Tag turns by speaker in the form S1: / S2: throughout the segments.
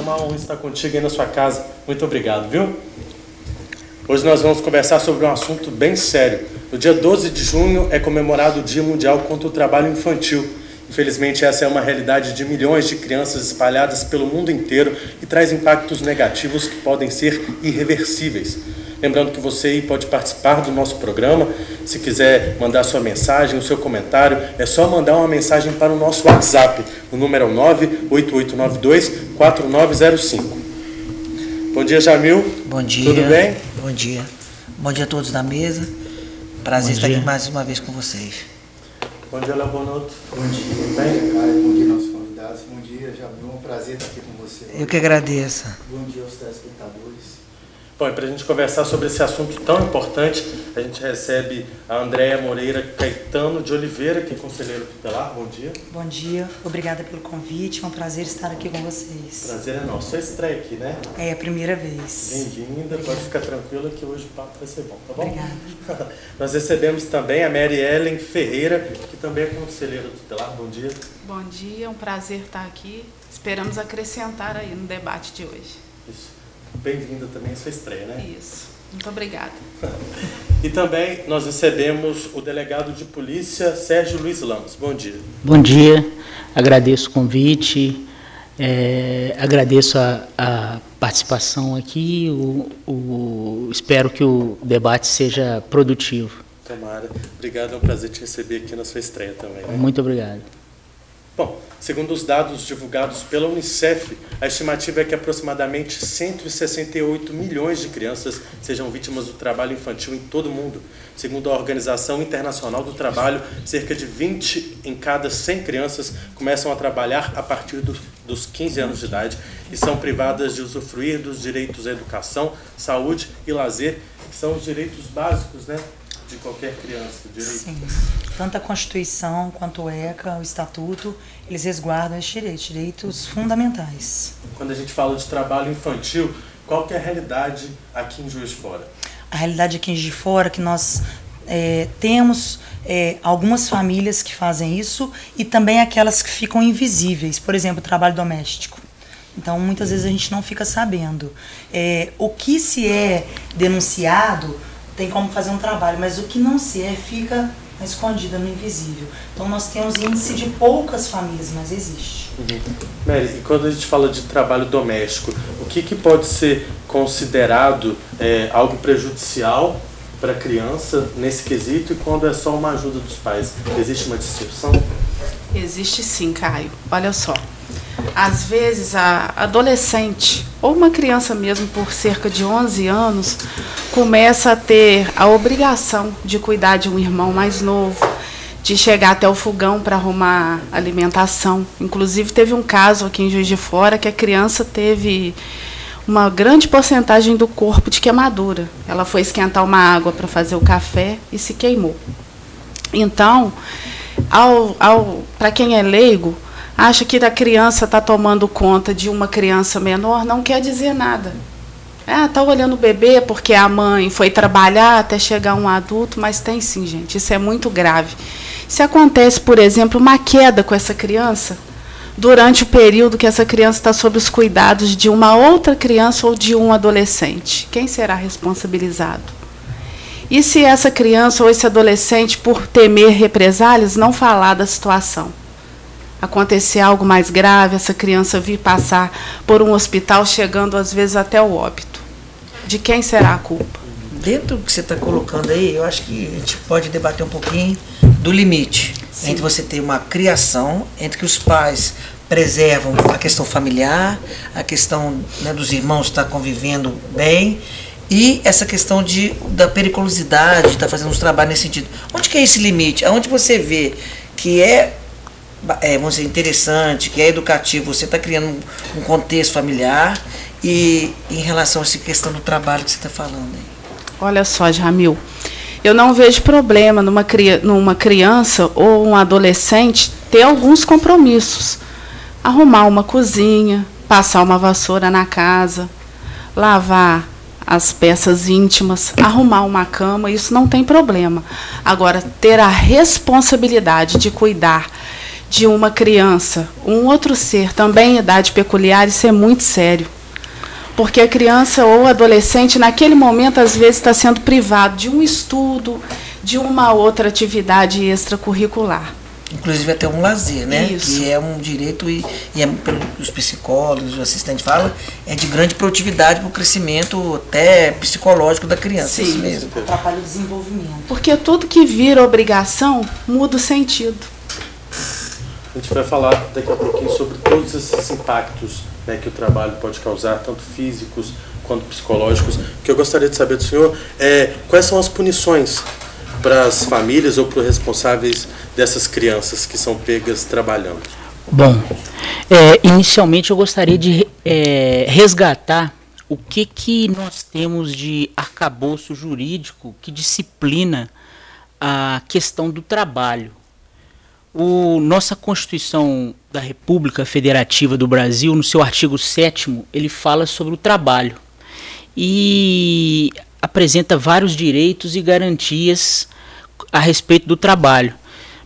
S1: uma honra estar contigo aí na sua casa. Muito obrigado, viu? Hoje nós vamos conversar sobre um assunto bem sério. No dia 12 de junho é comemorado o Dia Mundial contra o Trabalho Infantil. Infelizmente, essa é uma realidade de milhões de crianças espalhadas pelo mundo inteiro e traz impactos negativos que podem ser irreversíveis. Lembrando que você aí pode participar do nosso programa. Se quiser mandar sua mensagem, o seu comentário, é só mandar uma mensagem para o nosso WhatsApp. O número é o 98892-4905. Bom dia, Jamil.
S2: Bom dia.
S1: Tudo bem?
S2: Bom dia. Bom dia a todos da mesa. Prazer estar aqui mais uma vez com vocês.
S1: Bom dia, Léo Bonotto.
S3: Bom dia, bem? Bom dia, nossos convidados. Bom dia, Jamil. É um prazer estar aqui com você.
S2: Eu que agradeço.
S3: Bom dia aos telespectadores.
S1: Bom, e para a gente conversar sobre esse assunto tão importante, a gente recebe a Andréia Moreira Caetano de Oliveira, que é conselheiro tutelar. Bom dia.
S4: Bom dia, obrigada pelo convite, é um prazer estar aqui com vocês.
S1: Prazer é nosso. Sua estreia aqui, né?
S4: É a primeira vez.
S1: Bem-vinda, pode ficar tranquila que hoje o papo vai ser bom, tá bom?
S4: Obrigada.
S1: Nós recebemos também a Mary Ellen Ferreira, que também é conselheira tutelar. Bom dia.
S5: Bom dia, é um prazer estar aqui. Esperamos acrescentar aí no debate de hoje.
S1: Isso. Bem-vinda também à sua estreia, né?
S5: Isso. Muito obrigada.
S1: E também nós recebemos o delegado de polícia, Sérgio Luiz Lamos. Bom dia.
S6: Bom dia, agradeço o convite, agradeço a participação aqui, espero que o debate seja produtivo.
S1: Tomara. Obrigado, é um prazer te receber aqui na sua estreia também. Né?
S6: Muito obrigado.
S1: Bom, segundo os dados divulgados pela Unicef, a estimativa é que aproximadamente 168 milhões de crianças sejam vítimas do trabalho infantil em todo o mundo. Segundo a Organização Internacional do Trabalho, cerca de 20 em cada 100 crianças começam a trabalhar a partir dos 15 anos de idade e são privadas de usufruir dos direitos à educação, saúde e lazer, que são os direitos básicos, né, de qualquer criança.
S4: Sim. Tanto a Constituição quanto o ECA, o Estatuto, eles resguardam esses direitos fundamentais.
S1: Quando a gente fala de trabalho infantil, qual que é a realidade aqui em Juiz de Fora?
S4: A realidade aqui em Juiz de Fora é que nós temos algumas famílias que fazem isso e também aquelas que ficam invisíveis, por exemplo, o trabalho doméstico. Então, muitas vezes a gente não fica sabendo. O que se é denunciado tem como fazer um trabalho, mas o que não se fica escondido no invisível. Então nós temos índice de poucas famílias, mas existe.
S1: Mary, e quando a gente fala de trabalho doméstico, o que pode ser considerado algo prejudicial para a criança nesse quesito e quando é só uma ajuda dos pais? Existe uma distinção?
S5: Existe sim, Caio. Olha só. Às vezes a adolescente ou uma criança mesmo por cerca de 11 anos começa a ter a obrigação de cuidar de um irmão mais novo, de chegar até o fogão para arrumar alimentação. Inclusive teve um caso aqui em Juiz de Fora que a criança teve uma grande porcentagem do corpo de queimadura. Ela foi esquentar uma água para fazer o café e se queimou. Então, para quem é leigo, acha que a criança está tomando conta de uma criança menor, não quer dizer nada. Está olhando o bebê porque a mãe foi trabalhar até chegar um adulto, mas tem sim, gente, isso é muito grave. Se acontece, por exemplo, uma queda com essa criança, durante o período que essa criança está sob os cuidados de uma outra criança ou de um adolescente, quem será responsabilizado? E se essa criança ou esse adolescente, por temer represálias, não falar da situação? Acontecer algo mais grave, essa criança vir passar por um hospital, chegando às vezes até o óbito. De quem será a culpa?
S2: Dentro do que você está colocando aí, eu acho que a gente pode debater um pouquinho do limite. Sim. Entre você ter uma criação, entre que os pais preservam a questão familiar, a questão, né, dos irmãos estar convivendo bem, e essa questão da periculosidade, de estar fazendo uns trabalhos nesse sentido. Onde que é esse limite? Aonde você vê que vamos dizer, interessante, que é educativo, você está criando um contexto familiar e em relação a essa questão do trabalho que você está falando aí?
S5: Olha só, Jamil, eu não vejo problema numa criança ou um adolescente ter alguns compromissos. Arrumar uma cozinha, passar uma vassoura na casa, lavar as peças íntimas, arrumar uma cama, isso não tem problema. Agora, ter a responsabilidade de cuidar de uma criança, um outro ser, também em idade peculiar, isso é muito sério. Porque a criança ou adolescente, naquele momento, às vezes, está sendo privado de um estudo, de uma outra atividade extracurricular.
S2: Inclusive até um lazer, né?
S5: Isso.
S2: Que é um direito e é, pelos psicólogos, o assistente fala, é de grande produtividade para o crescimento até psicológico da criança.
S5: Sim.
S2: Isso mesmo.
S4: Atrapalha o desenvolvimento.
S5: Porque tudo que vira obrigação muda o sentido.
S1: A gente vai falar daqui a pouquinho sobre todos esses impactos, né, que o trabalho pode causar, tanto físicos quanto psicológicos. O que eu gostaria de saber do senhor é quais são as punições para as famílias ou para os responsáveis dessas crianças que são pegas trabalhando.
S6: Bom, inicialmente eu gostaria de resgatar o que nós temos de arcabouço jurídico que disciplina a questão do trabalho. Nossa Constituição da República Federativa do Brasil, no seu artigo 7º, ele fala sobre o trabalho e apresenta vários direitos e garantias a respeito do trabalho.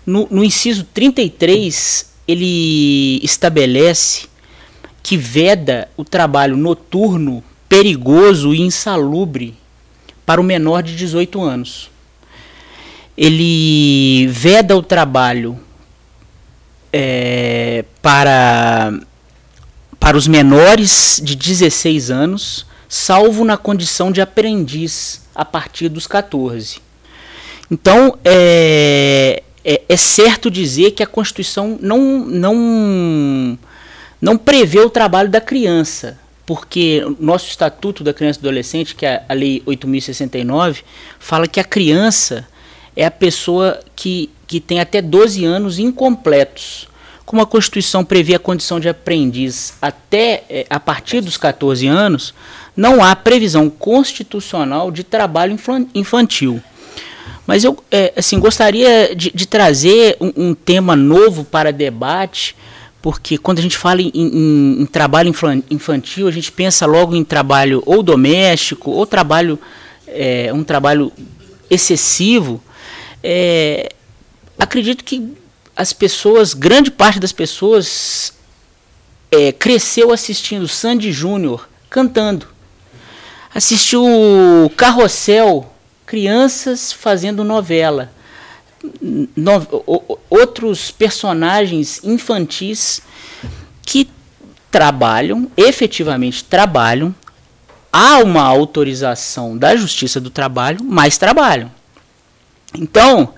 S6: No inciso 33, ele estabelece que veda o trabalho noturno, perigoso e insalubre para o menor de 18 anos. Ele veda o trabalho para os menores de 16 anos, salvo na condição de aprendiz a partir dos 14. Então, é certo dizer que a Constituição não prevê o trabalho da criança, porque o nosso Estatuto da Criança e do Adolescente, que é a Lei 8.069, fala que a criança é a pessoa que tem até 12 anos incompletos. Como a Constituição prevê a condição de aprendiz até a partir dos 14 anos, não há previsão constitucional de trabalho infantil. Mas eu gostaria de trazer um tema novo para debate, porque quando a gente fala em trabalho infantil, a gente pensa logo em trabalho ou doméstico, ou um trabalho excessivo. Acredito que as pessoas, grande parte das pessoas, cresceu assistindo Sandy Júnior cantando. Assistiu Carrossel, crianças fazendo novela. Outros personagens infantis que efetivamente trabalham, há uma autorização da Justiça do Trabalho, mas trabalham. Então,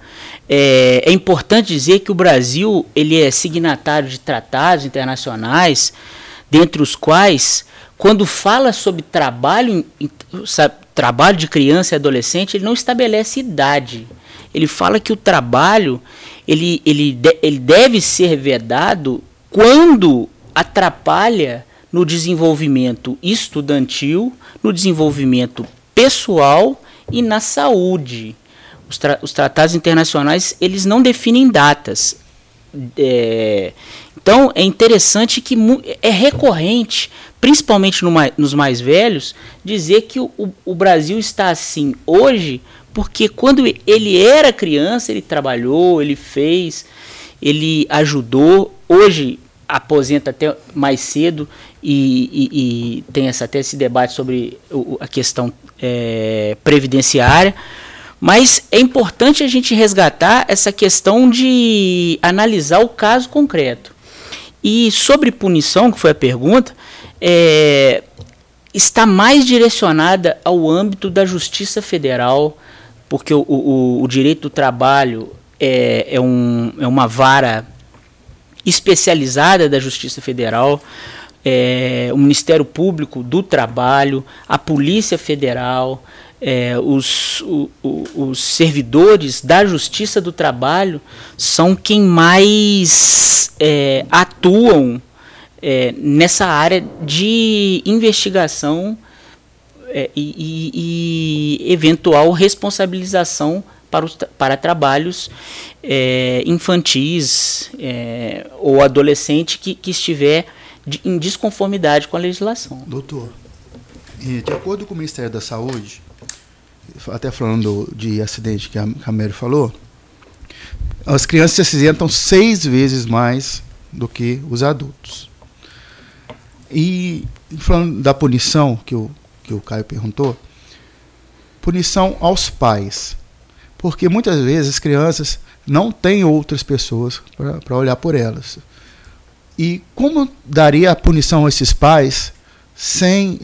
S6: é importante dizer que o Brasil ele é signatário de tratados internacionais, dentre os quais, quando fala sobre trabalho de criança e adolescente, ele não estabelece idade. Ele fala que o trabalho ele deve ser vedado quando atrapalha no desenvolvimento estudantil, no desenvolvimento pessoal e na saúde. Os tratados internacionais eles não definem datas. Então é interessante que é recorrente, principalmente nos mais velhos, dizer que o Brasil está assim hoje, porque quando ele era criança, ele trabalhou, ele fez, ele ajudou, hoje aposenta até mais cedo e tem até esse debate sobre a questão previdenciária. Mas é importante a gente resgatar essa questão de analisar o caso concreto. E sobre punição, que foi a pergunta, está mais direcionada ao âmbito da Justiça Federal, porque o direito do trabalho é uma vara especializada da Justiça Federal, o Ministério Público do Trabalho, a Polícia Federal, os servidores da Justiça do Trabalho são quem mais atuam nessa área de investigação e eventual responsabilização para trabalhos infantis ou adolescente que estiver em desconformidade com a legislação.
S3: Doutor, de acordo com o Ministério da Saúde, até falando de acidente que a Mary falou, as crianças se acidentam 6 vezes mais do que os adultos. E falando da punição, que o Caio perguntou, punição aos pais. Porque muitas vezes as crianças não têm outras pessoas para olhar por elas. E como daria a punição a esses pais sem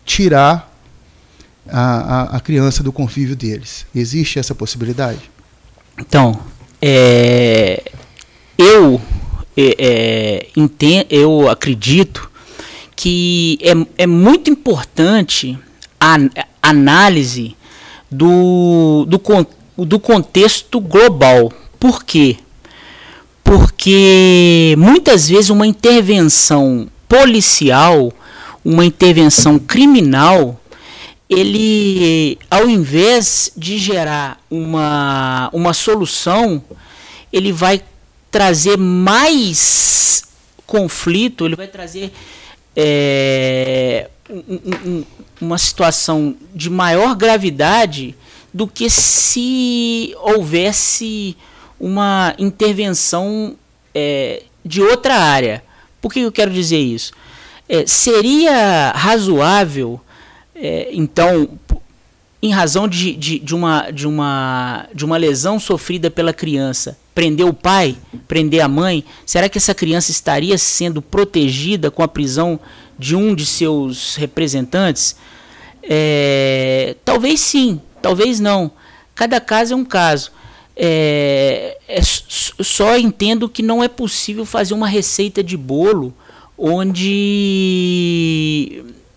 S3: tirar a criança do convívio deles? Existe essa possibilidade?
S6: Então, eu acredito que é muito importante a análise do contexto global. Por quê? Porque muitas vezes uma intervenção policial, uma intervenção criminal, ele, ao invés de gerar uma solução, ele vai trazer mais conflito, ele vai trazer uma situação de maior gravidade do que se houvesse uma intervenção de outra área. Por que eu quero dizer isso? Seria razoável, então, em razão de uma lesão sofrida pela criança, prender o pai, prender a mãe? Será que essa criança estaria sendo protegida com a prisão de um de seus representantes? Talvez sim, talvez não. Cada caso é um caso. Só entendo que não é possível fazer uma receita de bolo onde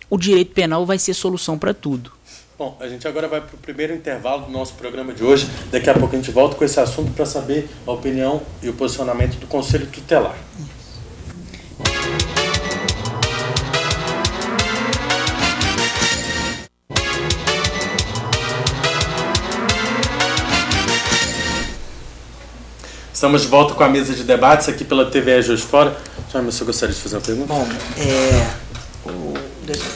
S6: o direito penal vai ser solução para tudo.
S1: Bom, a gente agora vai para o primeiro intervalo do nosso programa de hoje. Daqui a pouco a gente volta com esse assunto para saber a opinião e o posicionamento do Conselho Tutelar. Estamos de volta com a mesa de debates aqui pela TVE Juiz de Fora. Já, se eu gostaria de fazer uma pergunta.
S2: Bom, o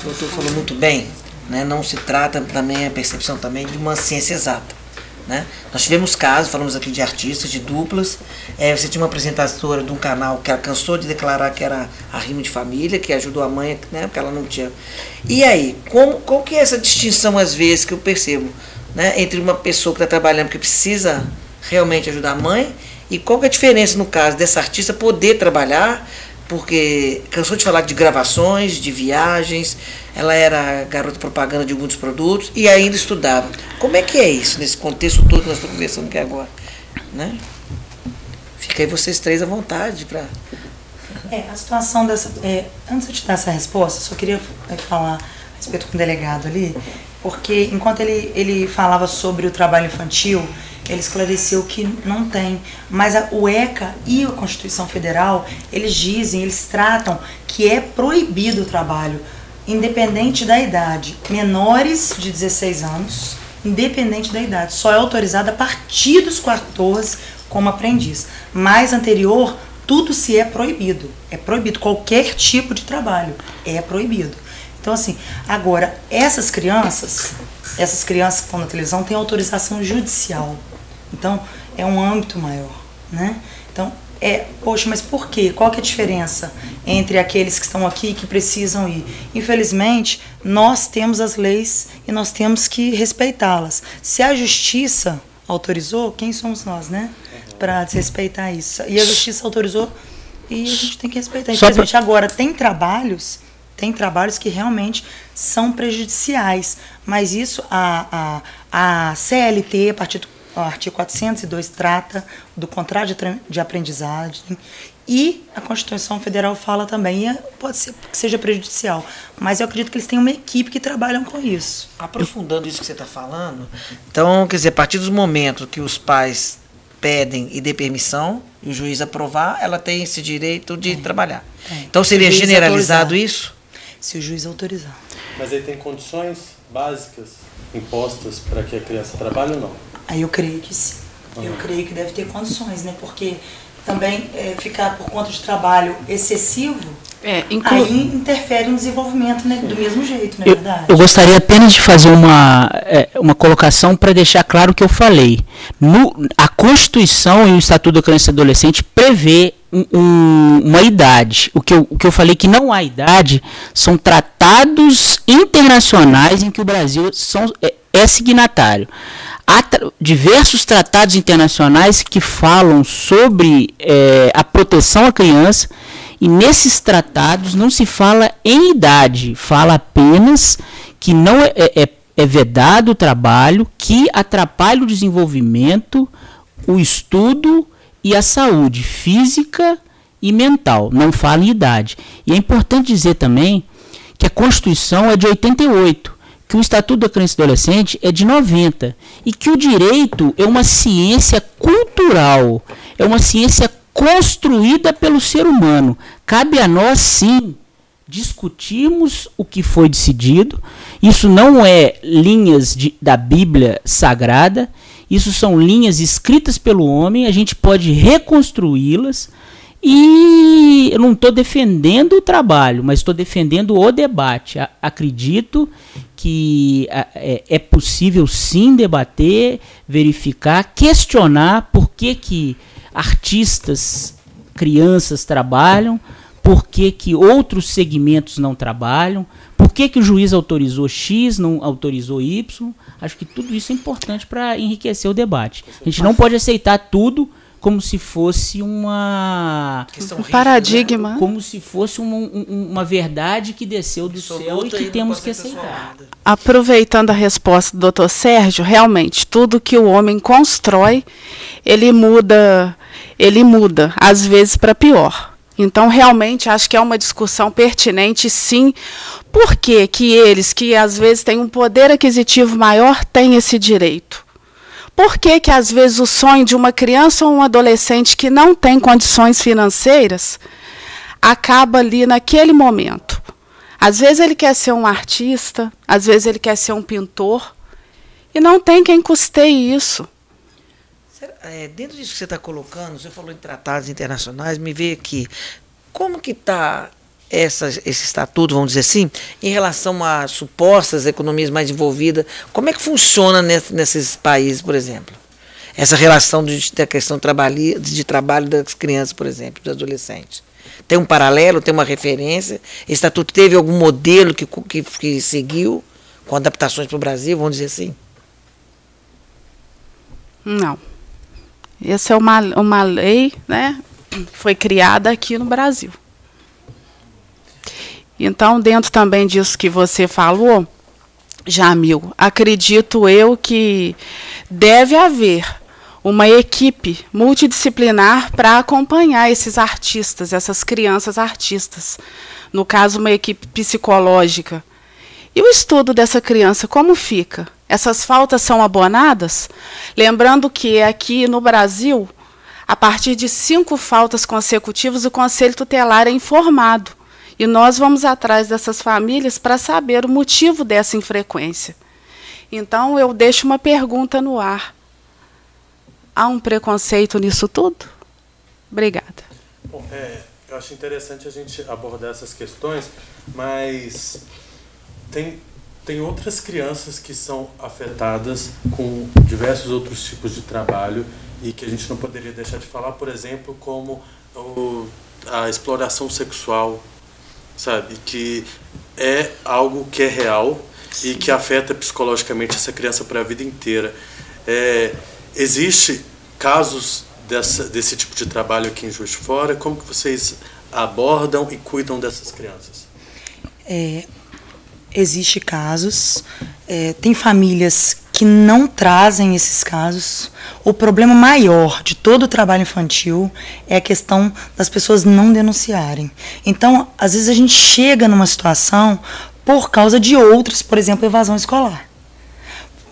S2: doutor falou muito bem, né? Não se trata também, a percepção também, de uma ciência exata, né? Nós tivemos casos, falamos aqui de artistas, de duplas. Você tinha uma apresentadora de um canal que ela cansou de declarar que era arrimo de família, que ajudou a mãe, né? Porque ela não tinha. E aí, qual que é essa distinção, às vezes, que eu percebo, né? Entre uma pessoa que está trabalhando que precisa realmente ajudar a mãe, e qual que é a diferença, no caso, dessa artista poder trabalhar, porque cansou de falar de gravações, de viagens, ela era garota propaganda de alguns produtos e ainda estudava. Como é que é isso, nesse contexto todo que nós estamos conversando aqui agora? Né? Fica aí vocês três à vontade para...
S4: A situação dessa... antes de eu te dar essa resposta, só queria falar a respeito com o delegado ali, porque enquanto ele falava sobre o trabalho infantil, ele esclareceu que não tem, mas o ECA e a Constituição Federal, eles tratam que é proibido o trabalho, independente da idade. Menores de 16 anos, independente da idade, só é autorizado a partir dos 14 como aprendiz. Mais anterior, tudo se é proibido. É proibido, qualquer tipo de trabalho é proibido. Então, assim, agora, essas crianças que estão na televisão têm autorização judicial. Então, é um âmbito maior, né? Então, poxa, mas por quê? Qual que é a diferença entre aqueles que estão aqui e que precisam ir? Infelizmente, nós temos as leis e nós temos que respeitá-las. Se a justiça autorizou, quem somos nós, né? Para desrespeitar isso. E a justiça autorizou e a gente tem que respeitar. Infelizmente, agora, tem trabalhos que realmente são prejudiciais, mas isso a CLT, a partir do o artigo 402 trata do contrato de aprendizagem e a Constituição Federal fala também, e pode ser que seja prejudicial, mas eu acredito que eles têm uma equipe que trabalham com isso.
S2: Aprofundando isso que você está falando, então, quer dizer, a partir dos momentos que os pais pedem e dê permissão, e o juiz aprovar, ela tem esse direito de trabalhar. Então seria generalizado isso?
S4: Se o juiz autorizar.
S1: Mas aí tem condições básicas impostas para que a criança trabalhe ou não?
S4: Aí eu creio que sim. Eu creio que deve ter condições, né? Porque também ficar por conta de trabalho excessivo Aí interfere no desenvolvimento, né, do mesmo jeito, não é verdade?
S6: Eu gostaria apenas de fazer uma colocação para deixar claro o que eu falei. A Constituição e o Estatuto da Criança e Adolescente prevê uma idade. O que eu falei que não há idade são tratados internacionais em que o Brasil é signatário. Há diversos tratados internacionais que falam sobre a proteção à criança, e nesses tratados não se fala em idade, fala apenas que não é vedado o trabalho que atrapalha o desenvolvimento, o estudo e a saúde física e mental. Não fala em idade. E é importante dizer também que a Constituição é de 88, que o Estatuto da Criança e Adolescente é de 90, e que o direito é uma ciência cultural, é uma ciência construída pelo ser humano. Cabe a nós, sim, discutirmos o que foi decidido. Isso não é linhas da Bíblia Sagrada, isso são linhas escritas pelo homem, a gente pode reconstruí-las, e eu não estou defendendo o trabalho, mas estou defendendo o debate. Acredito que é possível, sim, debater, verificar, questionar por que artistas, crianças trabalham, por que outros segmentos não trabalham, por que o juiz autorizou X, não autorizou Y. Acho que tudo isso é importante para enriquecer o debate. A gente não pode aceitar tudo como se fosse um
S5: paradigma,
S6: como se fosse uma verdade que desceu do céu e que temos que aceitar.
S5: Aproveitando a resposta do Dr. Sérgio, realmente, tudo que o homem constrói, ele muda, às vezes para pior. Então, realmente, acho que é uma discussão pertinente, sim. Por que eles, que às vezes têm um poder aquisitivo maior, têm esse direito? Por que às vezes o sonho de uma criança ou um adolescente que não tem condições financeiras acaba ali naquele momento? Às vezes ele quer ser um artista, às vezes ele quer ser um pintor, e não tem quem custeie isso.
S2: Dentro disso que você está colocando, você falou em tratados internacionais, me veio aqui, como que está esse estatuto, vamos dizer assim, em relação a supostas economias mais envolvidas? Como é que funciona nesses países, por exemplo? Essa relação da questão de trabalho das crianças, por exemplo, dos adolescentes. Tem um paralelo, tem uma referência? Esse estatuto teve algum modelo que seguiu, com adaptações para o Brasil, vamos dizer assim?
S5: Não. Essa é uma lei, né, que foi criada aqui no Brasil. Então, dentro também disso que você falou, Jamil, acredito eu que deve haver uma equipe multidisciplinar para acompanhar esses artistas, essas crianças artistas. No caso, uma equipe psicológica. E o estudo dessa criança, como fica? Essas faltas são abonadas? Lembrando que aqui no Brasil, a partir de 5 faltas consecutivas, o Conselho Tutelar é informado. E nós vamos atrás dessas famílias para saber o motivo dessa infrequência. Então, eu deixo uma pergunta no ar. Há um preconceito nisso tudo? Obrigada.
S1: Bom, eu acho interessante a gente abordar essas questões, mas tem outras crianças que são afetadas com diversos outros tipos de trabalho e que a gente não poderia deixar de falar, por exemplo, como a exploração sexual, sabe, que é algo que é real e que afeta psicologicamente essa criança para a vida inteira. Existe casos desse tipo de trabalho aqui em Juiz de Fora? Como que vocês abordam e cuidam dessas crianças?
S4: Existem casos, tem famílias que não trazem esses casos. O problema maior de todo o trabalho infantil é a questão das pessoas não denunciarem. Então, às vezes a gente chega numa situação por causa de outras, por exemplo, evasão escolar,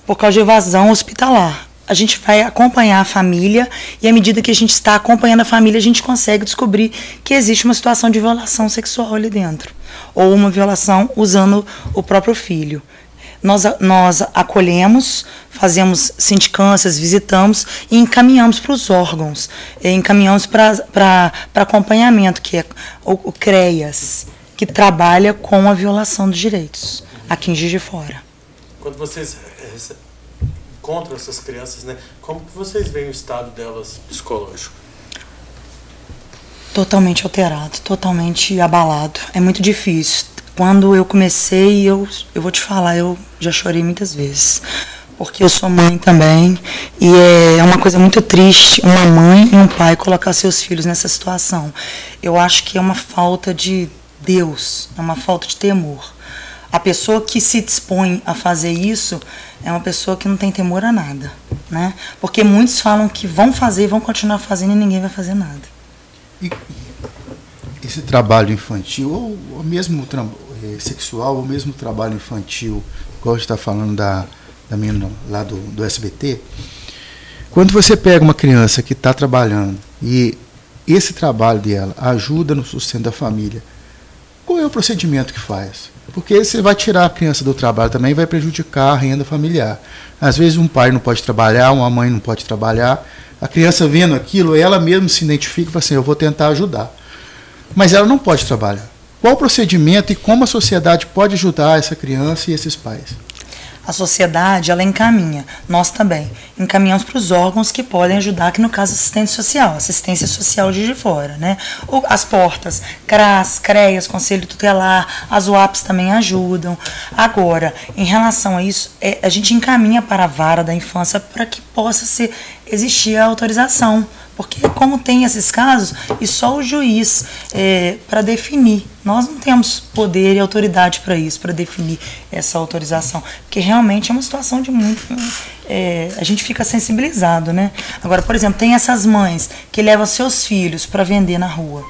S4: por causa de evasão hospitalar. A gente vai acompanhar a família e, à medida que a gente está acompanhando a família, a gente consegue descobrir que existe uma situação de violação sexual ali dentro, ou uma violação usando o próprio filho. nós acolhemos, fazemos sindicâncias, visitamos e encaminhamos para os órgãos, encaminhamos para acompanhamento, que é o CREAS, que trabalha com a violação dos direitos, aqui em Juiz de Fora.
S1: Quando vocês encontram essas crianças, né, como que vocês veem o estado delas psicológico?
S4: Totalmente alterado, totalmente abalado. É muito difícil. Quando eu comecei, eu vou te falar, eu já chorei muitas vezes. Porque eu sou mãe também, e é uma coisa muito triste uma mãe e um pai colocar seus filhos nessa situação. Eu acho que é uma falta de Deus, é uma falta de temor. A pessoa que se dispõe a fazer isso é uma pessoa que não tem temor a nada, né? Porque muitos falam que vão fazer, vão continuar fazendo e ninguém vai fazer nada.
S3: E esse trabalho infantil, ou mesmo sexual, ou mesmo trabalho infantil, igual a gente está falando da menina lá do SBT, quando você pega uma criança que está trabalhando e esse trabalho dela ajuda no sustento da família, qual é o procedimento que faz? Porque você vai tirar a criança do trabalho também e vai prejudicar a renda familiar. Às vezes um pai não pode trabalhar, uma mãe não pode trabalhar. A criança vendo aquilo, ela mesma se identifica e fala assim, eu vou tentar ajudar. Mas ela não pode trabalhar. Qual o procedimento e como a sociedade pode ajudar essa criança e esses pais?
S4: A sociedade, ela encaminha, nós também, encaminhamos para os órgãos que podem ajudar, que no caso assistência social de fora, né? As portas, CRAS, CREAS, Conselho Tutelar, as UAPs também ajudam. Agora, em relação a isso, a gente encaminha para a vara da infância para que possa existir a autorização. Porque como tem esses casos, e só o juiz para definir. Nós não temos poder e autoridade para isso, para definir essa autorização. Porque realmente é uma situação de muito... a gente fica sensibilizado, né? Agora, por exemplo, tem essas mães que levam seus filhos para vender na rua.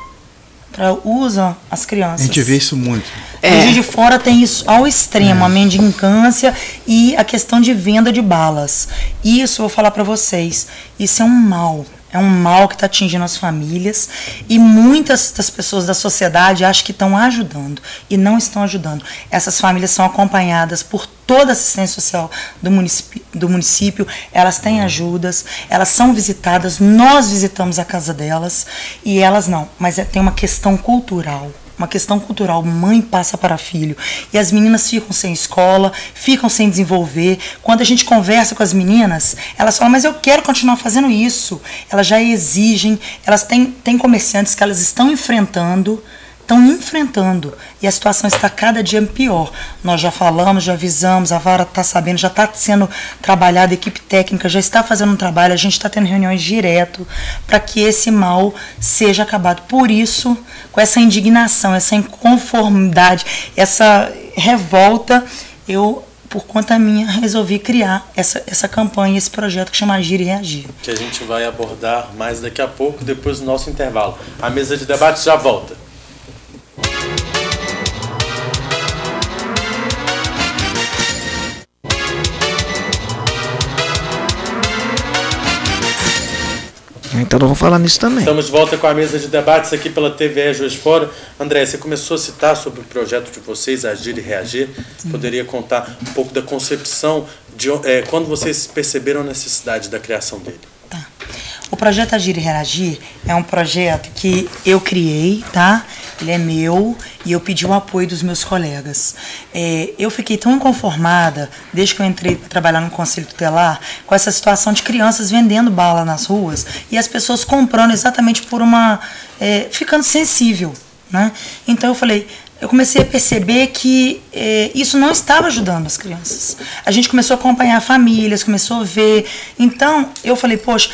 S4: Usam as crianças.
S3: A gente vê isso muito.
S4: No Juiz de Fora tem isso ao extremo, a mendicância e a questão de venda de balas. Isso, eu vou falar para vocês, isso é um mal. É um mal que está atingindo as famílias e muitas das pessoas da sociedade acham que estão ajudando e não estão ajudando. Essas famílias são acompanhadas por toda a assistência social do município, elas têm ajudas, elas são visitadas, nós visitamos a casa delas e elas não. Mas tem uma questão cultural. Uma questão cultural, mãe passa para filho. E as meninas ficam sem escola, ficam sem desenvolver. Quando a gente conversa com as meninas, elas falam, mas eu quero continuar fazendo isso. Elas já exigem, elas têm comerciantes que elas estão enfrentando, e a situação está cada dia pior. Nós já falamos, já avisamos, a vara está sabendo, já está sendo trabalhada, a equipe técnica já está fazendo um trabalho, a gente está tendo reuniões direto para que esse mal seja acabado. Por isso, com essa indignação, essa inconformidade, essa revolta, eu, por conta minha, resolvi criar essa campanha, esse projeto que chama Agir e Reagir.
S1: Que a gente vai abordar mais daqui a pouco, depois do nosso intervalo. A mesa de debate já volta.
S2: Então nós vamos falar nisso também.
S1: Estamos de volta com a mesa de debates aqui pela TVE Juiz de Fora. André, você começou a citar sobre o projeto de vocês, Agir e Reagir. Sim. Poderia contar um pouco da concepção, de quando vocês perceberam a necessidade da criação dele?
S4: Tá. O projeto Agir e Reagir é um projeto que eu criei, tá? Ele é meu e eu pedi o apoio dos meus colegas. Eu fiquei tão inconformada, desde que eu entrei para trabalhar no Conselho Tutelar, com essa situação de crianças vendendo bala nas ruas e as pessoas comprando exatamente por ficando sensível, né? Então eu comecei a perceber que isso não estava ajudando as crianças. A gente começou a acompanhar famílias, começou a ver. Então, eu falei, poxa,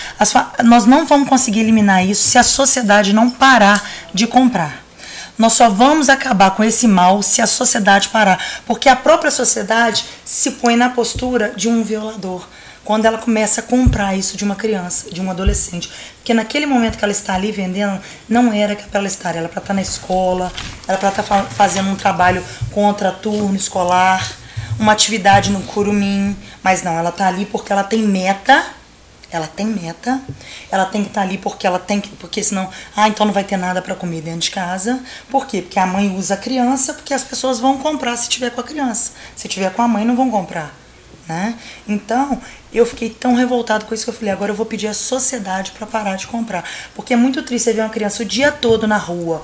S4: nós não vamos conseguir eliminar isso se a sociedade não parar de comprar. Nós só vamos acabar com esse mal se a sociedade parar. Porque a própria sociedade se põe na postura de um violador. Quando ela começa a comprar isso de uma criança, de um adolescente. Porque naquele momento que ela está ali vendendo, não era para ela estar. Ela para estar na escola, ela para estar fazendo um trabalho contra turno escolar, uma atividade no curumim. Mas não, ela está ali porque ela tem meta Ela tem meta, ela tem que estar ali porque senão, então não vai ter nada para comer dentro de casa. Por quê? Porque a mãe usa a criança, porque as pessoas vão comprar se tiver com a criança. Se tiver com a mãe, não vão comprar, né? Então, eu fiquei tão revoltado com isso que eu falei, agora eu vou pedir à sociedade para parar de comprar. Porque é muito triste você ver uma criança o dia todo na rua,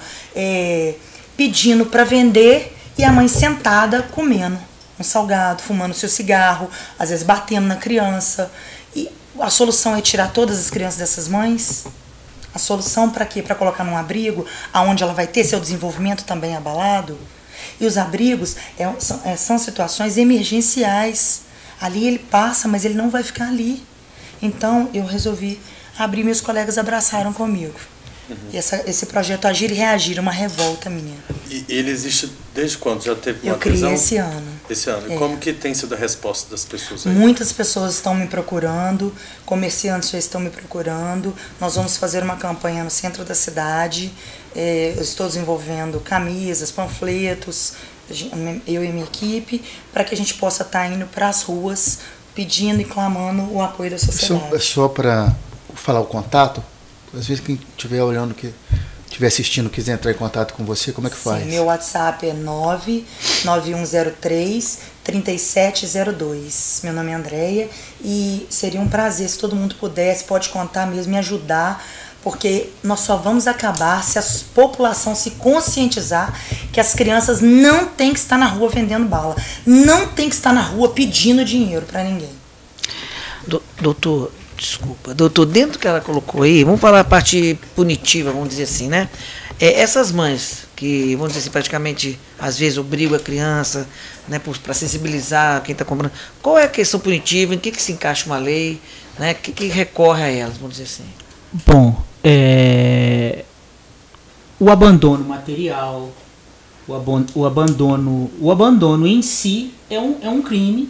S4: pedindo para vender e a mãe sentada comendo um salgado, fumando seu cigarro, às vezes batendo na criança. E a solução é tirar todas as crianças dessas mães? A solução para quê? Para colocar num abrigo, onde ela vai ter seu desenvolvimento também abalado? E os abrigos são situações emergenciais. Ali ele passa, mas ele não vai ficar ali. Então eu resolvi abrir, meus colegas abraçaram comigo. E esse projeto Agir e Reagir, uma revolta minha.
S1: E ele existe desde quando? Já teve uma
S4: Eu criei
S1: prisão?
S4: esse ano.
S1: Esse ano. E como que tem sido a resposta das pessoas aí?
S4: Muitas pessoas estão me procurando, comerciantes já estão me procurando. Nós vamos fazer uma campanha no centro da cidade. Eu estou desenvolvendo camisas, panfletos, eu e minha equipe, para que a gente possa estar indo para as ruas pedindo e clamando o apoio da sociedade.
S3: Só para falar o contato, às vezes quem estiver olhando, estiver assistindo, quiser entrar em contato com você, como é que faz?
S4: Sim, meu WhatsApp é 99103-3702. Meu nome é Andréia e seria um prazer se todo mundo pudesse, pode contar mesmo, me ajudar, porque nós só vamos acabar se a população se conscientizar que as crianças não têm que estar na rua vendendo bala, não tem que estar na rua pedindo dinheiro para ninguém.
S2: Doutor, dentro do que ela colocou aí, vamos falar a parte punitiva, vamos dizer assim, né? Essas mães que, vamos dizer assim, praticamente, às vezes obrigam a criança, né, para sensibilizar quem está comprando. Qual é a questão punitiva? Em que se encaixa uma lei? Né? Que recorre a elas, vamos dizer assim?
S6: Bom, o abandono material, o abandono em si é um crime.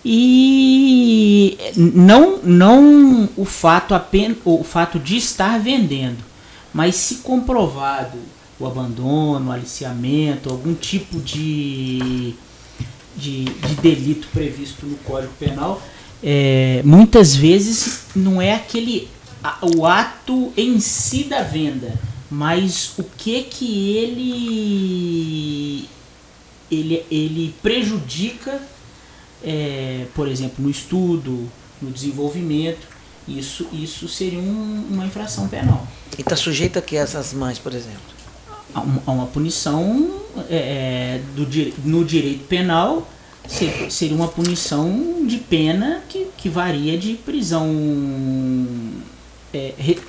S6: E não o fato de estar vendendo, mas se comprovado o abandono, o aliciamento, algum tipo de delito previsto no Código Penal, muitas vezes não é o ato em si da venda, mas o que ele prejudica. Por exemplo, no estudo, no desenvolvimento, isso seria uma infração penal.
S2: E está sujeito a que essas mães, por exemplo?
S6: A uma punição no direito penal, seria uma punição de pena que varia de prisão,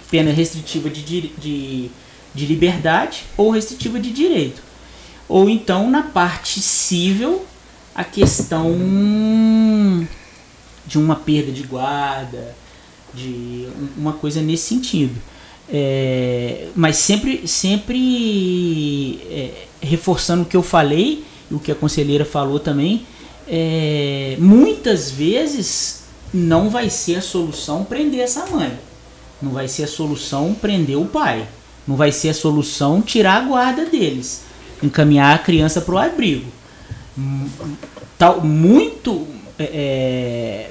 S6: pena restritiva de liberdade ou restritiva de direito. Ou então, na parte civil, a questão de uma perda de guarda, de uma coisa nesse sentido. Mas sempre reforçando o que eu falei, e o que a conselheira falou também, muitas vezes não vai ser a solução prender essa mãe, não vai ser a solução prender o pai, não vai ser a solução tirar a guarda deles, encaminhar a criança para o abrigo.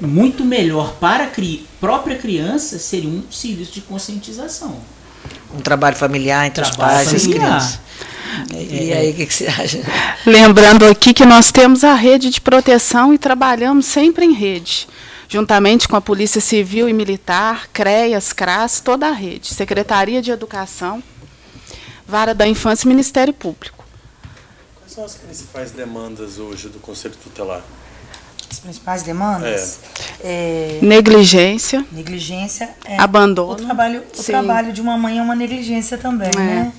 S6: Muito melhor para a própria criança seria um serviço de conscientização.
S2: Um trabalho familiar entre os pais e as crianças. E aí, o que você acha?
S5: Lembrando aqui que nós temos a rede de proteção e trabalhamos sempre em rede, juntamente com a Polícia Civil e Militar, CREAS, CRAS, toda a rede, Secretaria de Educação, Vara da Infância e Ministério Público.
S1: Quais são as principais demandas hoje do Conselho Tutelar?
S4: As principais demandas?
S5: Negligência.
S4: Abandono. O trabalho de uma mãe é uma negligência também, né?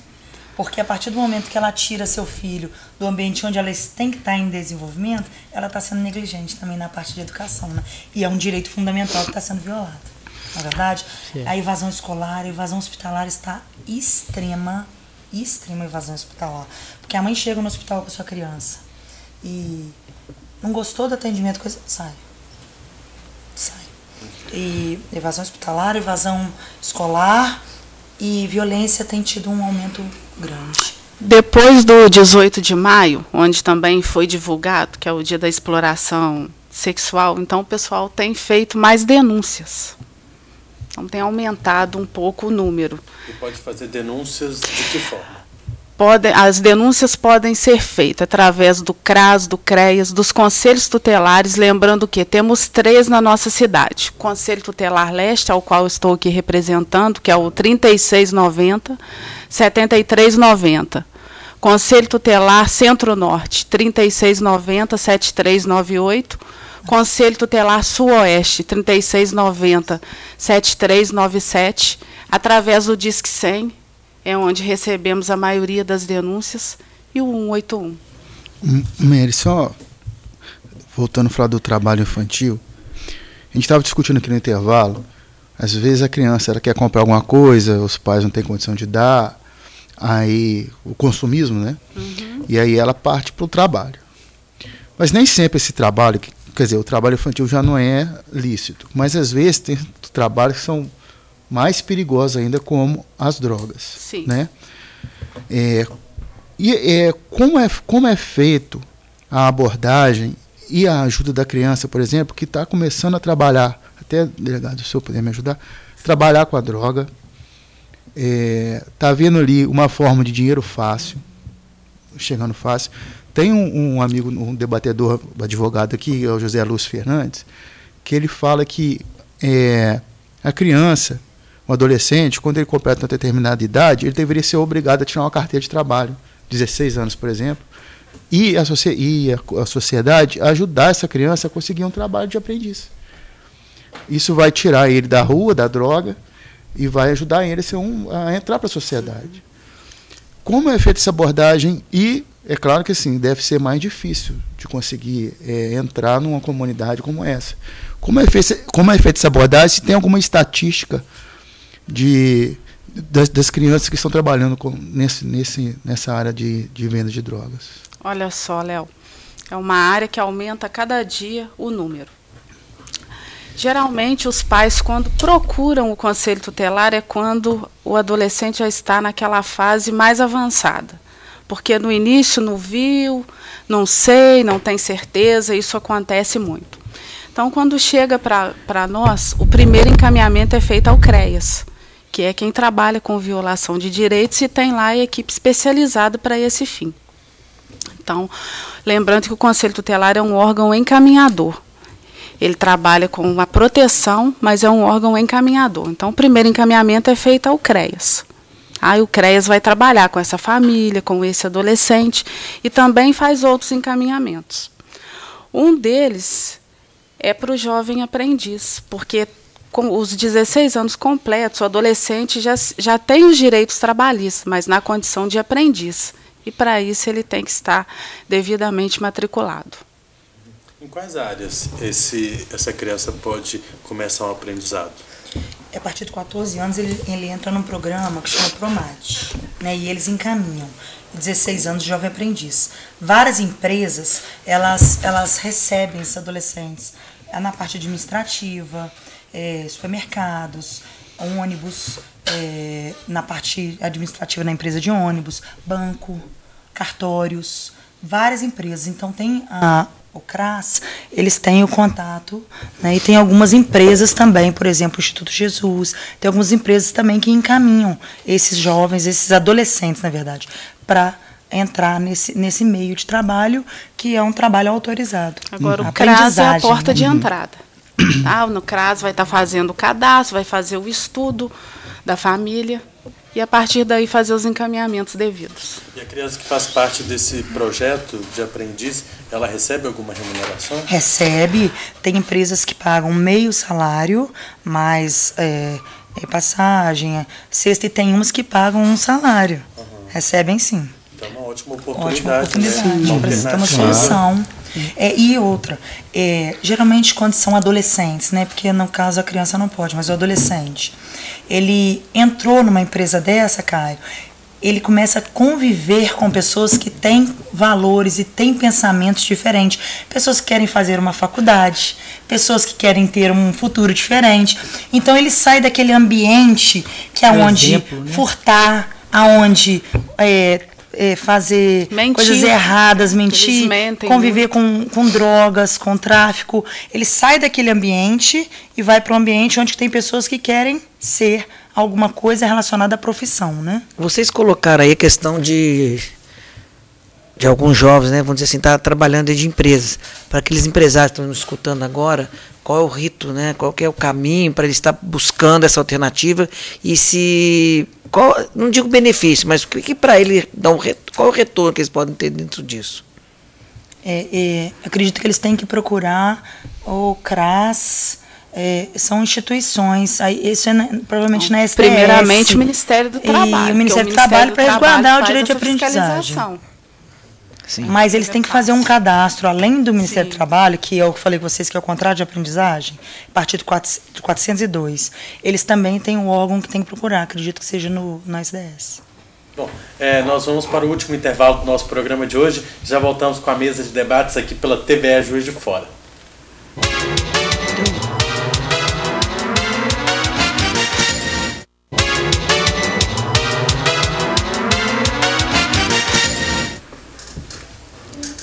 S4: Porque a partir do momento que ela tira seu filho do ambiente onde ela tem que estar em desenvolvimento, ela está sendo negligente também na parte de educação, né? E é um direito fundamental que está sendo violado. Na verdade, a evasão escolar, a evasão hospitalar está extrema evasão hospitalar. Porque a mãe chega no hospital com a sua criança e não gostou do atendimento, sai. E evasão hospitalar, evasão escolar e violência tem tido um aumento grande.
S5: Depois do 18 de maio, onde também foi divulgado, que é o dia da exploração sexual, então o pessoal tem feito mais denúncias. Então tem aumentado um pouco o número.
S1: E pode fazer denúncias de que forma?
S5: As denúncias podem ser feitas através do CRAS, do CREAS, dos conselhos tutelares, lembrando que temos 3 na nossa cidade. O Conselho Tutelar Leste, ao qual eu estou aqui representando, que é o 3690, 7390. Conselho Tutelar Centro-Norte, 3690, 7398. Conselho Tutelar Sul-Oeste, 3690, 7397. Através do Disque 100, é onde recebemos a maioria das denúncias, e o 181.
S3: Mary, só voltando a falar do trabalho infantil, a gente estava discutindo aqui no intervalo, às vezes a criança ela quer comprar alguma coisa, os pais não têm condição de dar, aí o consumismo, né?
S5: Uhum.
S3: E aí ela parte para o trabalho. Mas nem sempre esse trabalho, quer dizer, o trabalho infantil já não é lícito, mas às vezes tem trabalhos que são mais perigosos ainda, como as drogas.
S5: Sim.
S3: Né? Como é feito a abordagem e a ajuda da criança, por exemplo, que está começando a trabalhar, até, delegado, se eu puder me ajudar, trabalhar com a droga, está vendo ali uma forma de dinheiro fácil, chegando fácil. Tem um amigo, um debatedor, advogado aqui, é o José Lúcio Fernandes, que ele fala que a criança, um adolescente, quando ele completa uma determinada idade, ele deveria ser obrigado a tirar uma carteira de trabalho, 16 anos, por exemplo, e a sociedade ajudar essa criança a conseguir um trabalho de aprendiz. Isso vai tirar ele da rua, da droga, e vai ajudar ele a entrar para a sociedade. Como é feita essa abordagem? E é claro que assim, deve ser mais difícil de conseguir entrar numa comunidade como essa. Como é feita essa abordagem? Se tem alguma estatística das crianças que estão trabalhando nessa área de venda de drogas?
S5: Olha só, Léo, é uma área que aumenta cada dia o número. Geralmente, os pais, quando procuram o conselho tutelar, é quando o adolescente já está naquela fase mais avançada. Porque no início não viu, não sei, não tem certeza, isso acontece muito. Então, quando chega para nós, o primeiro encaminhamento é feito ao CREAS, que é quem trabalha com violação de direitos e tem lá a equipe especializada para esse fim. Então, lembrando que o Conselho Tutelar é um órgão encaminhador. Ele trabalha com uma proteção, mas é um órgão encaminhador. Então, o primeiro encaminhamento é feito ao CREAS. Aí o CREAS vai trabalhar com essa família, com esse adolescente, e também faz outros encaminhamentos. Um deles é para o jovem aprendiz, porque com os 16 anos completos, o adolescente já tem os direitos trabalhistas, mas na condição de aprendiz. E para isso ele tem que estar devidamente matriculado.
S1: Em quais áreas essa criança pode começar um aprendizado?
S4: A partir de 14 anos ele entra num programa que chama Promate, né, e eles encaminham 16 anos de jovem aprendiz. Várias empresas elas recebem esses adolescentes na parte administrativa, supermercados, ônibus, na parte administrativa na empresa de ônibus, banco, cartórios, várias empresas. Então tem o CRAS, eles têm o contato, né, e tem algumas empresas também, por exemplo, o Instituto Jesus, tem algumas empresas também que encaminham esses jovens, esses adolescentes, na verdade, para entrar nesse meio de trabalho, que é um trabalho autorizado.
S5: Agora, o CRAS é a porta de entrada. No CRAS vai estar fazendo o cadastro, vai fazer o estudo da família, e a partir daí fazer os encaminhamentos devidos.
S1: E a criança que faz parte desse projeto de aprendiz, ela recebe alguma remuneração?
S4: Recebe. Tem empresas que pagam meio salário, mais passagem, cesta, e tem umas que pagam um salário. Uhum. Recebem sim.
S1: Então é uma ótima oportunidade.
S4: Né? Precisa ter uma solução. E outra, geralmente quando são adolescentes, né, porque no caso a criança não pode, mas o adolescente, ele entrou numa empresa dessa, Caio, ele começa a conviver com pessoas que têm valores e têm pensamentos diferentes, pessoas que querem fazer uma faculdade, pessoas que querem ter um futuro diferente. Então ele sai daquele ambiente que é onde furtar, aonde fazer
S5: mentir,
S4: coisas erradas, mentir, conviver com drogas, com tráfico. Ele sai daquele ambiente e vai para um ambiente onde tem pessoas que querem ser alguma coisa relacionada à profissão, né?
S2: Vocês colocaram aí a questão de alguns jovens, né, vamos dizer assim, tá trabalhando dentro de empresas. Para aqueles empresários que estão nos escutando agora, qual é o rito, né? Qual que é o caminho para ele estar buscando essa alternativa e não digo benefício, mas o que para ele dá qual é o retorno que eles podem ter dentro disso?
S4: Acredito que eles têm que procurar o CRAS, são instituições, isso provavelmente na STS.
S5: Primeiramente o Ministério do Trabalho.
S4: E o Ministério do Trabalho para resguardar o direito de aprendizagem.
S2: Sim.
S4: Mas eles têm que fazer um cadastro, além do Ministério do Trabalho, que eu falei com vocês que é o contrato de aprendizagem, a partir do 402. Eles também têm um órgão que tem que procurar, acredito que seja no SDS.
S1: Bom, nós vamos para o último intervalo do nosso programa de hoje. Já voltamos com a mesa de debates aqui pela TVE Juiz de Fora.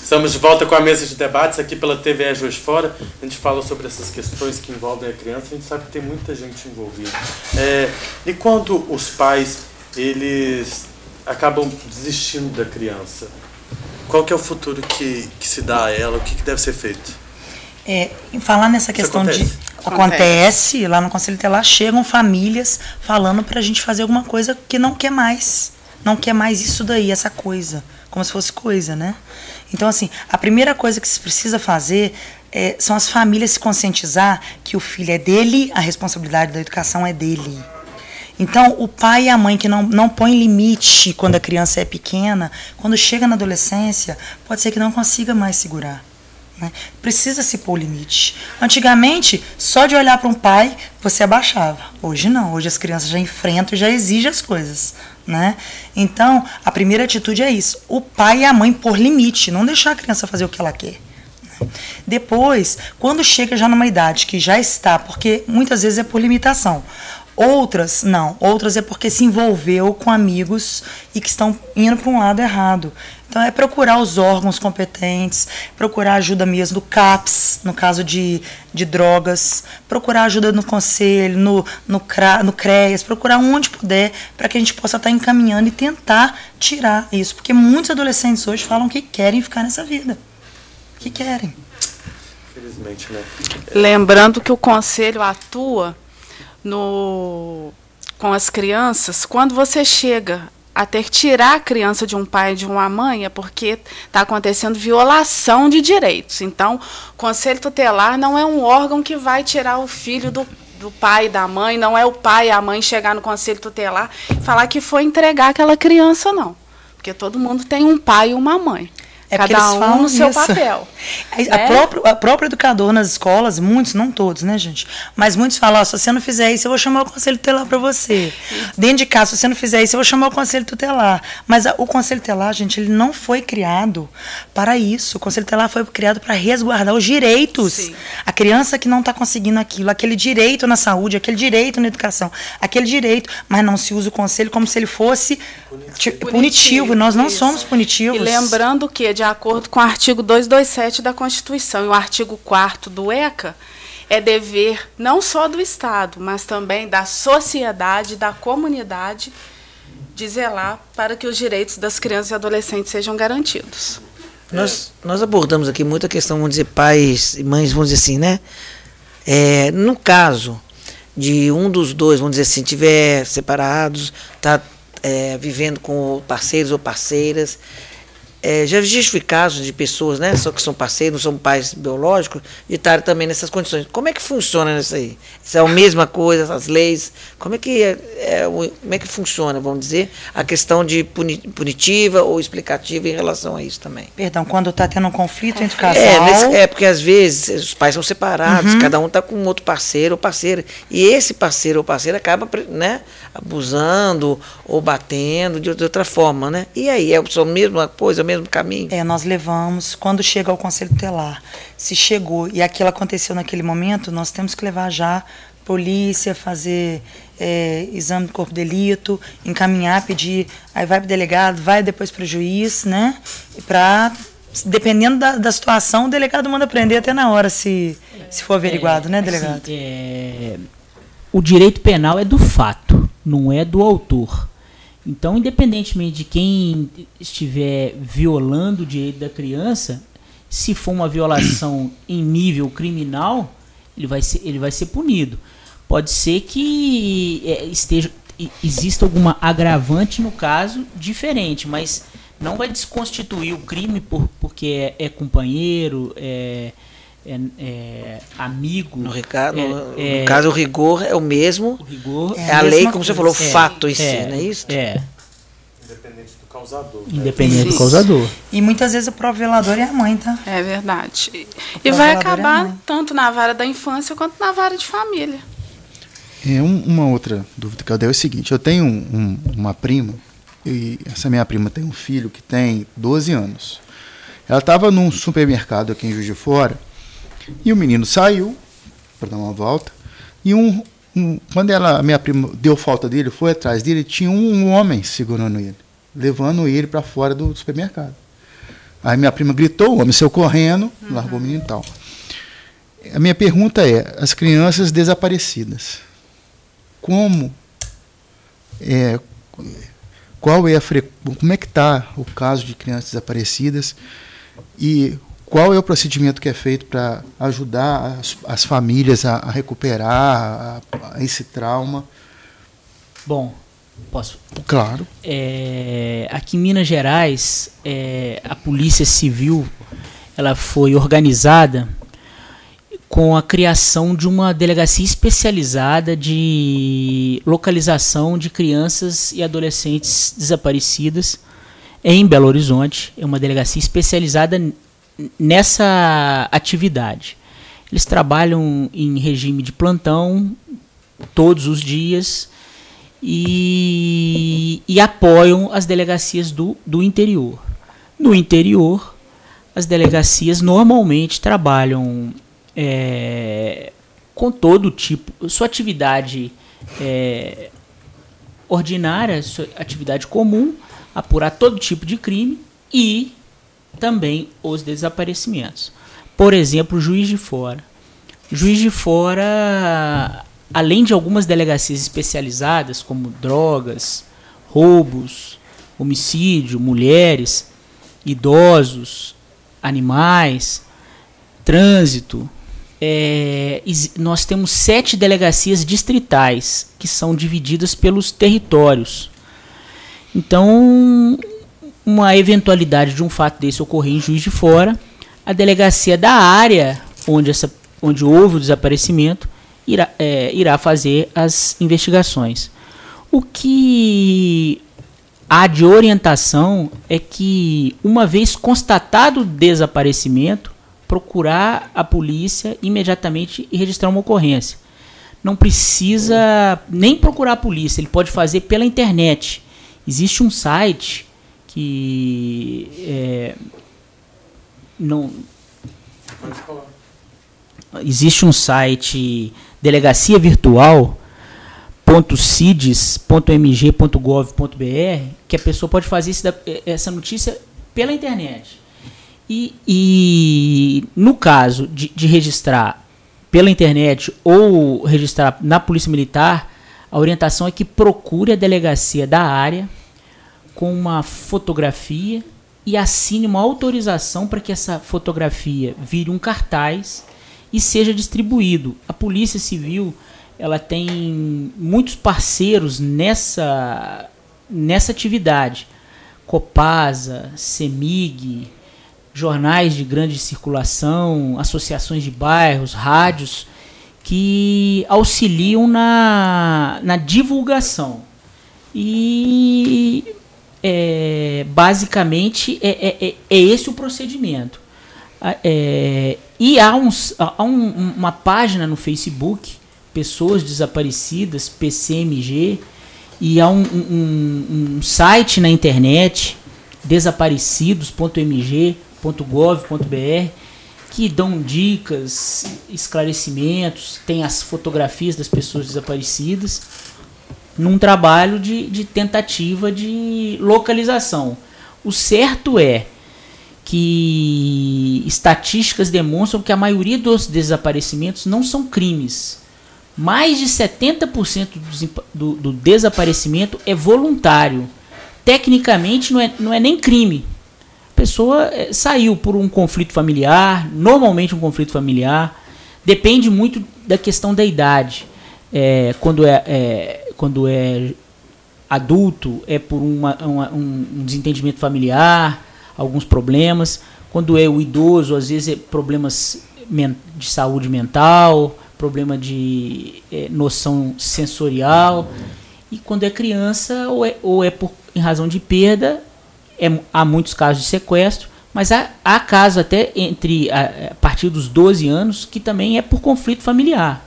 S1: Estamos de volta com a mesa de debates aqui pela TVE Juiz de Fora. A gente fala sobre essas questões que envolvem a criança. A gente sabe que tem muita gente envolvida. E quando os pais eles acabam desistindo da criança, qual que é o futuro que se dá a ela? O que deve ser feito?
S4: Em falar nessa questão acontece lá no Conselho Tutelar, chegam famílias falando para a gente fazer alguma coisa que não quer mais. Não quer mais isso daí, essa coisa. Como se fosse coisa, né? Então, assim, a primeira coisa que se precisa fazer são as famílias se conscientizar que o filho é dele, a responsabilidade da educação é dele. Então, o pai e a mãe que não põem limite quando a criança é pequena, quando chega na adolescência, pode ser que não consiga mais segurar. Né? Precisa se pôr limite. Antigamente, só de olhar para um pai, você abaixava. Hoje não, hoje as crianças já enfrentam e já exigem as coisas. Né? Então, a primeira atitude é isso. O pai e a mãe pôr limite, não deixar a criança fazer o que ela quer. Depois, quando chega já numa idade que já está, porque muitas vezes é por limitação, outras não, outras é porque se envolveu com amigos e que estão indo para um lado errado. Então, é procurar os órgãos competentes, procurar ajuda mesmo do CAPS, no caso de drogas, procurar ajuda no conselho, no CREAS, procurar onde puder, para que a gente possa estar encaminhando e tentar tirar isso. Porque muitos adolescentes hoje falam que querem ficar nessa vida. Que querem.
S1: Infelizmente, né?
S5: Lembrando que o conselho atua com as crianças quando você chega a ter que tirar a criança de um pai e de uma mãe, é porque está acontecendo violação de direitos. Então, o Conselho Tutelar não é um órgão que vai tirar o filho do pai e da mãe, não é o pai e a mãe chegar no Conselho Tutelar e falar que foi entregar aquela criança, não. Porque todo mundo tem um pai e uma mãe. Cada um no seu papel.
S4: A própria educador nas escolas, muitos, não todos, né, gente? Mas muitos falam, se você não fizer isso, eu vou chamar o Conselho Tutelar para você. Dentro de casa, se você não fizer isso, eu vou chamar o Conselho Tutelar. Mas o Conselho Tutelar, gente, ele não foi criado para isso. O Conselho Tutelar foi criado para resguardar os direitos. Sim. A criança que não está conseguindo aquilo, aquele direito na saúde, aquele direito na educação, aquele direito, mas não se usa o Conselho como se ele fosse punitivo. Nós não somos punitivos.
S5: E lembrando que, de acordo com o artigo 227 da Constituição e o artigo 4º do ECA, é dever não só do Estado, mas também da sociedade, da comunidade, de zelar para que os direitos das crianças e adolescentes sejam garantidos.
S2: Nós abordamos aqui muita questão, vamos dizer, pais e mães, vamos dizer assim, né? No caso de um dos dois, vamos dizer assim, estiver separados, está vivendo com parceiros ou parceiras, já existe casos de pessoas, né, só que são parceiros, não são pais biológicos, de estarem também nessas condições. Como é que funciona isso aí? Isso é a mesma coisa, as leis? Como é que funciona, vamos dizer, a questão de punitiva ou explicativa em relação a isso também?
S4: Perdão, quando está tendo um conflito entre o casal...
S2: Porque às vezes os pais são separados, cada um está com um outro parceiro ou parceira, e esse parceiro ou parceira acaba, né, abusando ou batendo de outra forma, né? E aí, é a mesma coisa, o mesmo caminho?
S4: Nós levamos, quando chega ao Conselho Tutelar, se chegou e aquilo aconteceu naquele momento, nós temos que levar já polícia, fazer exame do corpo de delito, encaminhar, pedir, aí vai para o delegado, vai depois para o juiz, né? Dependendo da situação, o delegado manda prender até na hora, se for averiguado, né, delegado?
S6: Assim, o direito penal é do fato, não é do autor. Então, independentemente de quem estiver violando o direito da criança, se for uma violação em nível criminal, ele vai ser punido. Pode ser que exista alguma agravante no caso diferente, mas não vai desconstituir o crime porque é companheiro, amigo.
S2: No caso, o rigor é o mesmo.
S6: O rigor
S2: é a lei, como você falou, fato em si, não é isso?
S1: Independente do causador.
S6: Independente do causador.
S4: E muitas vezes o próprio violador é a mãe, tá?
S5: É verdade. E vai acabar tanto na vara da infância quanto na vara de família.
S3: Uma outra dúvida que eu dei é o seguinte: eu tenho uma prima, e essa minha prima tem um filho que tem 12 anos. Ela estava num supermercado aqui em Juiz de Fora, e o menino saiu para dar uma volta, e quando a minha prima deu falta dele, foi atrás dele, tinha um homem segurando ele, levando ele para fora do supermercado. Aí minha prima gritou, o homem saiu correndo, largou o menino e tal. A minha pergunta é: as crianças desaparecidas, como é que está o caso de crianças desaparecidas e qual é o procedimento que é feito para ajudar as famílias a recuperar esse trauma?
S6: Bom, posso?
S3: Claro.
S6: Aqui em Minas Gerais, a Polícia Civil ela foi organizada com a criação de uma delegacia especializada de localização de crianças e adolescentes desaparecidas em Belo Horizonte. É uma delegacia especializada nessa atividade. Eles trabalham em regime de plantão todos os dias e apoiam as delegacias do interior. No interior, as delegacias normalmente trabalham com todo tipo, sua atividade ordinária, sua atividade comum, apurar todo tipo de crime e também os desaparecimentos. Por exemplo, Juiz de Fora. Juiz de Fora, além de algumas delegacias especializadas, como drogas, roubos, homicídio, mulheres, idosos, animais, trânsito, nós temos 7 delegacias distritais que são divididas pelos territórios. Então, uma eventualidade de um fato desse ocorrer em Juiz de Fora, a delegacia da área onde houve o desaparecimento irá fazer as investigações. O que há de orientação é que, uma vez constatado o desaparecimento, procurar a polícia imediatamente e registrar uma ocorrência. Não precisa nem procurar a polícia, ele pode fazer pela internet. Existe um site que existe um site delegaciavirtual.cides.mg.gov.br que a pessoa pode fazer essa notícia pela internet. E no caso de registrar pela internet ou registrar na Polícia Militar, a orientação é que procure a delegacia da área com uma fotografia e assine uma autorização para que essa fotografia vire um cartaz e seja distribuído. A Polícia Civil ela tem muitos parceiros nessa atividade. Copasa, CEMIG, jornais de grande circulação, associações de bairros, rádios, que auxiliam na divulgação. E basicamente é esse o procedimento. E há uma página no Facebook, Pessoas Desaparecidas, PCMG, e há um site na internet, desaparecidos.mg.gov.br, que dão dicas, esclarecimentos, tem as fotografias das pessoas desaparecidas, num trabalho de tentativa de localização. O certo é que estatísticas demonstram que a maioria dos desaparecimentos não são crimes. Mais de 70% do desaparecimento é voluntário. Tecnicamente não é nem crime. A pessoa saiu por um conflito familiar, normalmente um conflito familiar. Depende muito da questão da idade. Quando é adulto, é por um desentendimento familiar, alguns problemas. Quando é o idoso, às vezes é problemas de saúde mental, problema de noção sensorial. E quando é criança, ou é em razão de perda, há muitos casos de sequestro, mas há casos até a partir dos 12 anos que também é por conflito familiar.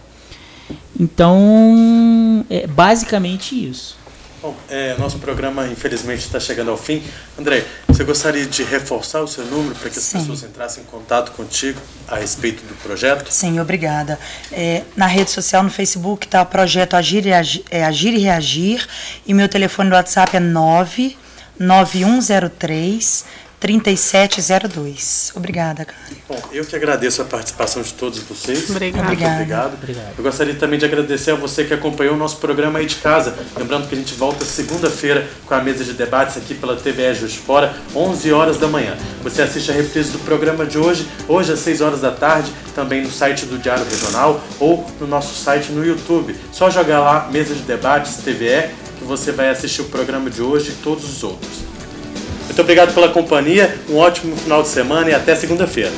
S6: Então, é basicamente isso.
S1: Bom, nosso programa, infelizmente, está chegando ao fim. André, você gostaria de reforçar o seu número para que as pessoas entrassem em contato contigo a respeito do projeto?
S4: Sim, obrigada. Na rede social, no Facebook, está o projeto Agir e Reagir, e meu telefone do WhatsApp é 99103 3702. Obrigada, Caio.
S1: Bom, eu que agradeço a participação de todos vocês.
S5: Obrigada.
S1: Muito obrigado. Eu gostaria também de agradecer a você que acompanhou o nosso programa aí de casa. Lembrando que a gente volta segunda-feira com a mesa de debates aqui pela TVE Juiz de Fora, 11 horas da manhã. Você assiste a reprise do programa de hoje às 6 horas da tarde, também no site do Diário Regional ou no nosso site no YouTube. Só jogar lá, mesa de debates TVE, que você vai assistir o programa de hoje e todos os outros. Muito obrigado pela companhia, um ótimo final de semana e até segunda-feira.